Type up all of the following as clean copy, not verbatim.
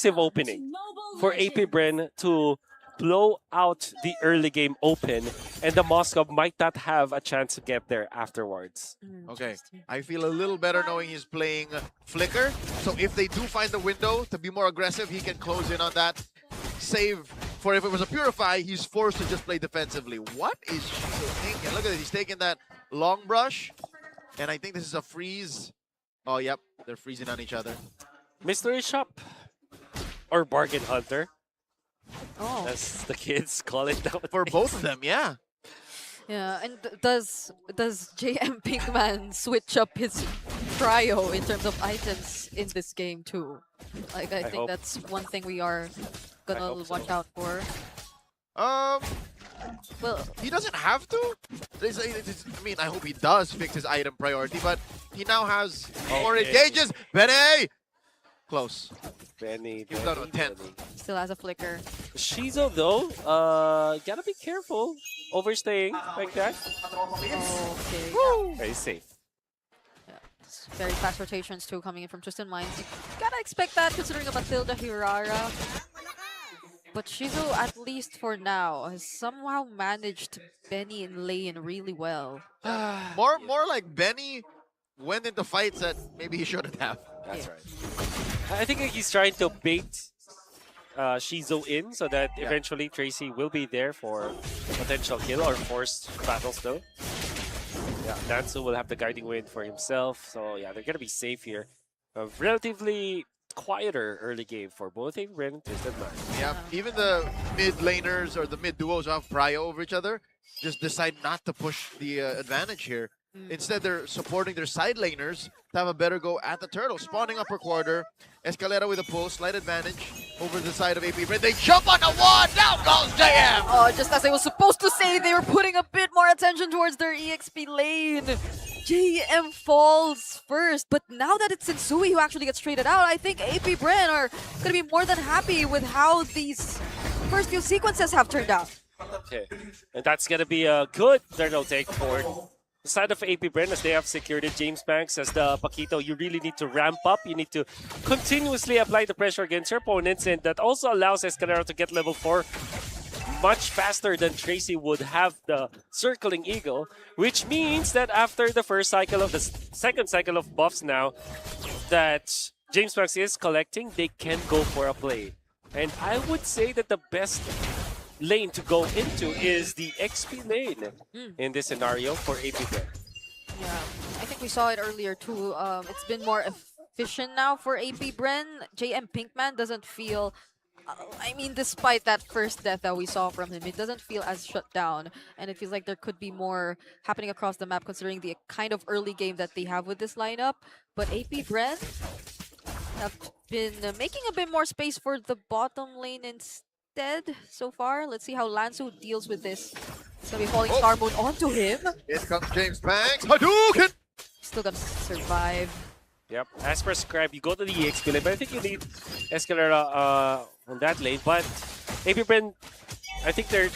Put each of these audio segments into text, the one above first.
massive opening for AP Bren to blow out the early game open, and the Moskov might not have a chance to get there afterwards. Okay, I feel a little better knowing he's playing Flicker. So if they do find the window to be more aggressive, he can close in on that. Save for if it was a Purify, he's forced to just play defensively. What is Shizo thinking? Look at this, he's taking that long brush. And I think this is a freeze. Oh, yep, they're freezing on each other. Mystery Shop or Bargain Hunter, Oh. as the kids call it nowadays. For both of them, yeah. Yeah, and does JM Pinkman switch up his trio in terms of items in this game too? Like I think hope. that's one thing we are gonna hope so. watch out for. Well, He doesn't have to. I mean, I hope he does fix his item priority, but he now has more Okay. engages. Benny! Close. Benny, He's done with 10. still has a flicker. Shizo though, gotta be careful overstaying like that. Okay. Very safe. Very fast rotations too coming in from Twisted Minds. You gotta expect that considering a Matilda Hirara. But Shizu, at least for now, has somehow managed Benny in lane really well. More like Benny went into fights that maybe he shouldn't have. That's right. I think he's trying to bait Shizo in so that eventually Tracy will be there for potential kill or forced battles though. Yeah, Nansu will have the guiding wind for himself. So yeah, they're gonna be safe here. A relatively quieter early game for both AP Bren and Twisted Mind. Yeah, even the mid laners or the mid duos who have prio over each other just decide not to push the advantage here. Instead, they're supporting their side laners to have a better go at the turtle. Spawning upper quarter, Escalera with a pull, slight advantage over the side of AP Bren. They jump on the one, down goes JM! Oh, just as I was supposed to say, they were putting a bit more attention towards their EXP lane. JM falls first, but now that it's Sensui who actually gets traded out, I think AP Bren are going to be more than happy with how these first few sequences have turned out. Okay, and that's gonna be a good turtle take for the side of AP Bren as they have secured it. James Banks as the Paquito, you really need to ramp up. You need to continuously apply the pressure against your opponents, and that also allows Escalera to get level 4 much faster than Tracy would have the circling eagle, which means that after the first cycle of the second cycle of buffs now that James Banks is collecting, they can go for a play. And I would say that the best lane to go into is the XP lane in this scenario for AP Bren. Yeah, I think we saw it earlier too. It's been more efficient now for AP Bren. JM Pinkman doesn't feel... I mean, despite that first death that we saw from him, it doesn't feel as shut down. And it feels like there could be more happening across the map considering the kind of early game that they have with this lineup. But AP Bren have been making a bit more space for the bottom lane instead so far. Let's see how Lansu deals with this. It's gonna be falling Star Moon onto him. Here comes James Banks. Hadouken! Still gonna survive. Yep, as prescribed, you go to the EXP lane, but I think you need Escalera on that lane. But AP Bren, I think their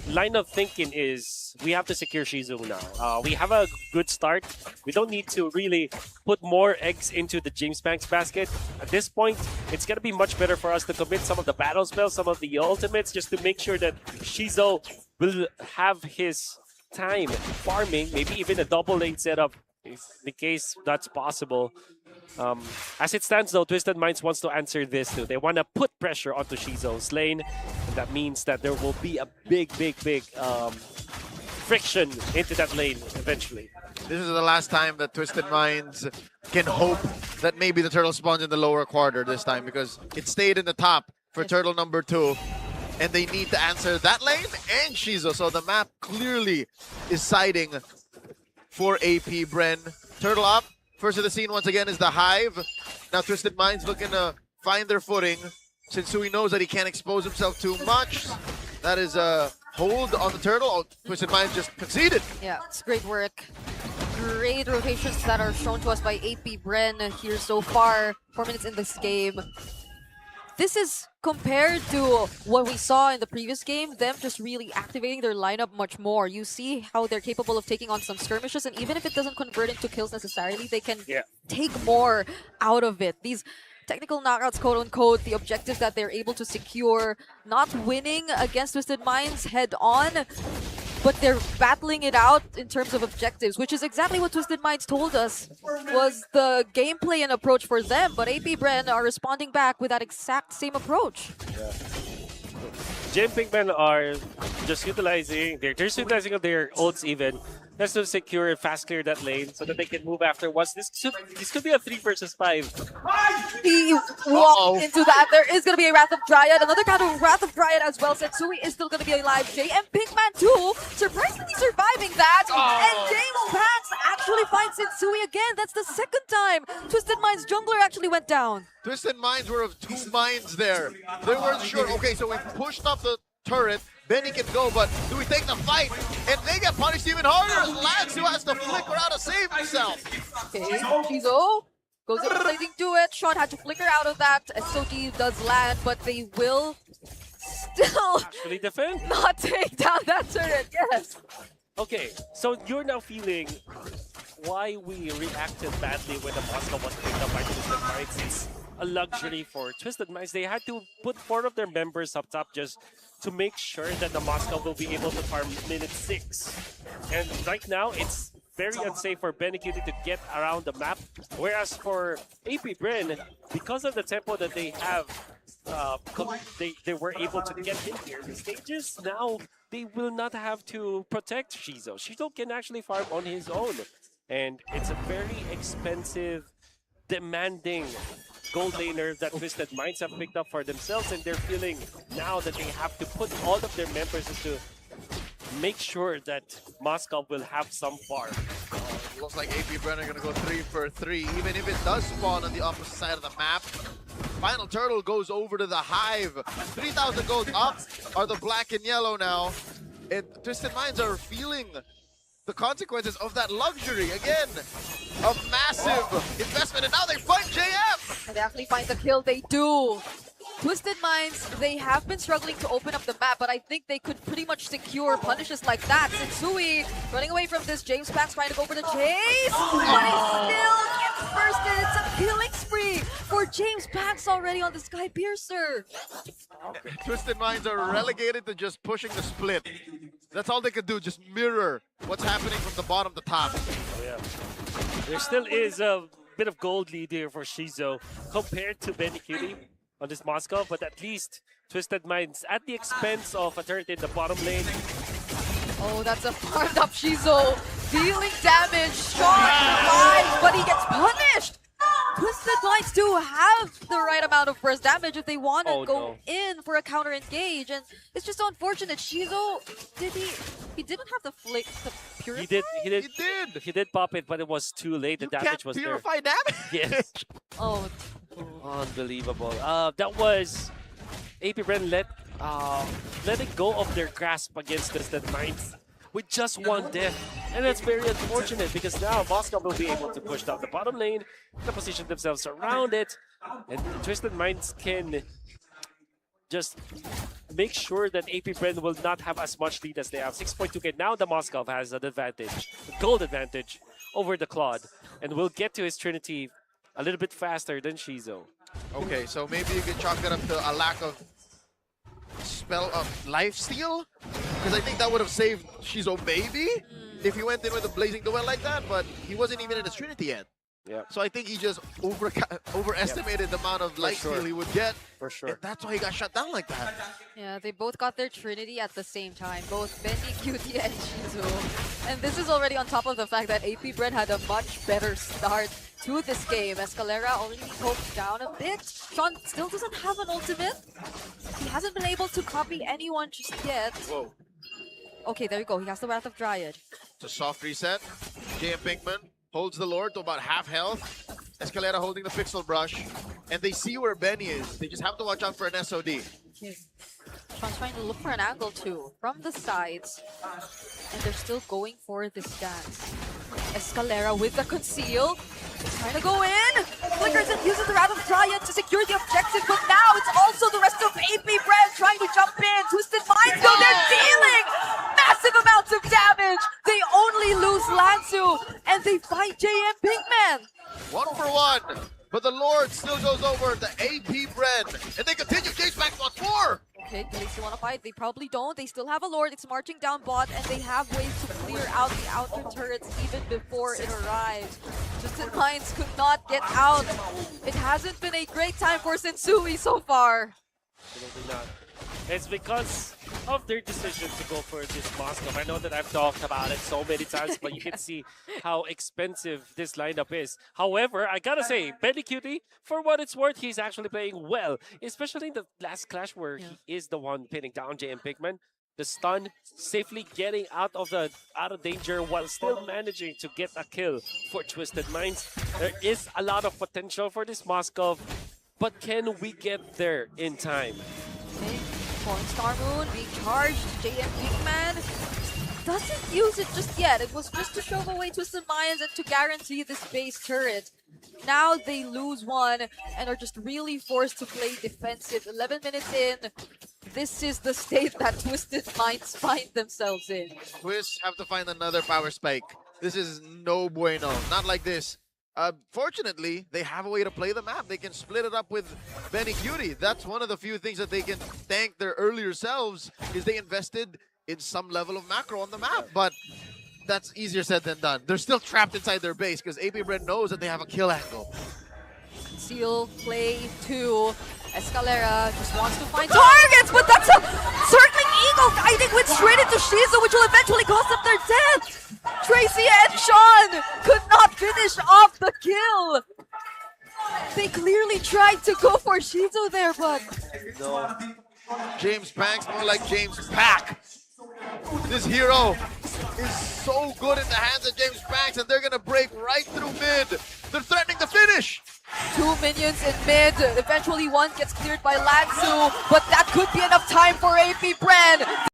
line of thinking is we have to secure Shizu now. We have a good start. We don't need to really put more eggs into the James Banks basket. At this point, it's going to be much better for us to commit some of the battle spells, some of the ultimates, just to make sure that Shizu will have his time farming, maybe even a double lane setup if the case that's possible. As it stands though, Twisted Minds wants to answer this too. They want to put pressure onto Shizo's lane, and that means that there will be a big friction into that lane eventually. This is the last time that Twisted Minds can hope that maybe the turtle spawns in the lower quarter this time, because it stayed in the top for turtle number 2. And they need to answer that lane and Shizo. So the map clearly is siding for AP Bren. Turtle up. First of the scene once again is the Hive. Now Twisted Minds looking to find their footing. Sensui knows that he can't expose himself too much. That is a hold on the turtle. Oh, Twisted Minds just conceded. Yeah, it's great work. Great rotations that are shown to us by AP Bren here so far. 4 minutes in this game. This is compared to what we saw in the previous game, them just really activating their lineup much more. You see how they're capable of taking on some skirmishes, and even if it doesn't convert into kills necessarily, they can take more out of it. These technical knockouts, quote unquote, the objective that they're able to secure, not winning against Twisted Minds head on, but they're battling it out in terms of objectives, which is exactly what Twisted Minds told us was the gameplay and approach for them. But AP Bren are responding back with that exact same approach. Jim Pinkman are just utilizing their their ults even just to secure and fast clear that lane so that they can move afterwards. This could be a 3 versus 5. He walked into that. There is going to be a Wrath of Dryad. Another counter of Wrath of Dryad as well. Setsui is still going to be alive. JM Pinkman too, surprisingly surviving that. And James Pax actually finds Setsui again. That's the second time Twisted Minds jungler actually went down. Twisted Minds were of two minds there. They weren't sure. Okay, so we pushed up the turret. Benny can go, but do we take the fight? And they get punished even harder. Lance who has to flicker out to save himself. Okay, Shizo goes in blazing to it. Sean had to flicker out of that. SOG does land, but they will still Actually defend. not take down that turret. Yes. Okay, so you're now feeling why we reacted badly when the Moscow was picked up by Twisted Minds. It's a luxury for Twisted Minds. They had to put 4 of their members up top just to make sure that the Moscow will be able to farm minute 6. And right now, it's very unsafe for Benecutie to get around the map. Whereas for AP Bren, because of the tempo that they have, they were able to get in here. The stages, now they will not have to protect Shizo. Shizo can actually farm on his own. And it's a very expensive, demanding gold laner that Twisted Minds have picked up for themselves, and they're feeling now that they have to put all of their members into make sure that Moscow will have some farm. Looks like AP Bren are going to go 3 for 3, even if it does spawn on the opposite side of the map. Final Turtle goes over to the Hive. 3,000 gold up are the black and yellow now. And Twisted Minds are feeling the consequences of that luxury again. A massive investment, and now they fight JM! And they actually find the kill. They do. Twisted Minds, they have been struggling to open up the map, but I think they could pretty much secure punishes like that. Setsui running away from this. James Pax trying to go for the chase, but he still gets bursted. It's a killing spree for James Pax already on the Sky Piercer. Twisted Minds are relegated to just pushing the split. That's all they could do, just mirror what's happening from the bottom to top. Oh, yeah. There still is a bit of gold lead here for Shizo compared to Benecutie on this Moscow, but at least Twisted Minds at the expense of a turret in the bottom lane. Oh, that's a farmed up Shizo. Dealing damage. Sean survives, but he gets punished. Twisted Minds do have the right amount of burst damage if they want to go in for a counter engage, and it's just so unfortunate. Shizo, he didn't have the flick, the purify? He did pop it, but it was too late. The damage was there. Purify damage? Yes. Oh. Unbelievable. That was AP Bren letting go of their grasp against Twisted Minds with just one death. And that's very unfortunate because now Moscow will be able to push down the bottom lane, to position themselves around it, and Twisted Minds can just make sure that AP Bren will not have as much lead as they have. 6.2k. Now the Moscow has an advantage, a gold advantage over the Claude, and will get to his Trinity a little bit faster than Shizo. Okay, so maybe you can chalk that up to a lack of spell of lifesteal, because I think that would have saved Shizo maybe if he went in with a blazing duel like that, but he wasn't even in his Trinity yet. Yeah. So I think he just overestimated the amount of lifesteal he would get. For sure. And that's why he got shut down like that. Yeah, they both got their Trinity at the same time, both Benecutie and Shizo. And this is already on top of the fact that AP Bren had a much better start to this game. Escalera already poked down a bit. Sean still doesn't have an ultimate. He hasn't been able to copy anyone just yet. Whoa. Okay, there you go. He has the Wrath of Dryad. It's a soft reset. JM Pinkman holds the Lord to about half health. Escalera holding the Pixel Brush. And they see where Benny is. They just have to watch out for an SOD. Okay. Sean's trying to look for an angle too, from the sides. And they're still going for this dance. Escalera with the conceal. Trying to go in. Flickers and uses the Wrath of Dryad to secure the objective, but now it's also the rest of AP Bren trying to jump in. Twisted Minds, though, they're dealing massive amounts of damage. They only lose Lansu, and they fight JM Pinkman. 1 for 1. But the Lord still goes over. James Max wants more! Okay, do they still want to fight? They probably don't. They still have a Lord. It's marching down bot, and they have ways to clear out the outer turrets even before it arrives. Twisted Minds could not get out. It hasn't been a great time for Sensui so far. Absolutely not. It's because of their decision to go for this Moskov. I know that I've talked about it so many times, but you can see how expensive this lineup is. However, I gotta say, Benny Cutie, for what it's worth, he's actually playing well, especially in the last clash where he is the one pinning down JM Pinkman. The stun, safely getting out of danger while still managing to get a kill for Twisted Minds. There is a lot of potential for this Moskov, but can we get there in time? Okay, Falling Star Moon being charged. JM Pinkman doesn't use it just yet. It was just to shove away Twisted Minds and to guarantee this base turret. Now they lose one and are just really forced to play defensive. 11 minutes in, this is the state that Twisted Minds find themselves in. Twist have to find another power spike. This is no bueno. Not like this. Fortunately, they have a way to play the map. They can split it up with Benny Cutie. That's one of the few things that they can thank their earlier selves, is they invested in some level of macro on the map. But that's easier said than done. They're still trapped inside their base because AP Bren knows that they have a kill angle. Seal play 2. Escalera just wants to find targets, but that's a circling eagle guiding with straight into Shizu, which will eventually cost them their death. Tracy and Sean could not finish off the kill. They clearly tried to go for Shizu there, but no. James Banks, more like James Pack. This hero is so good in the hands of James Banks, and they're gonna break right through mid. They're threatening the finish. 2 minions in mid. Eventually one gets cleared by Lanzu, but that could be enough time for AP Bren.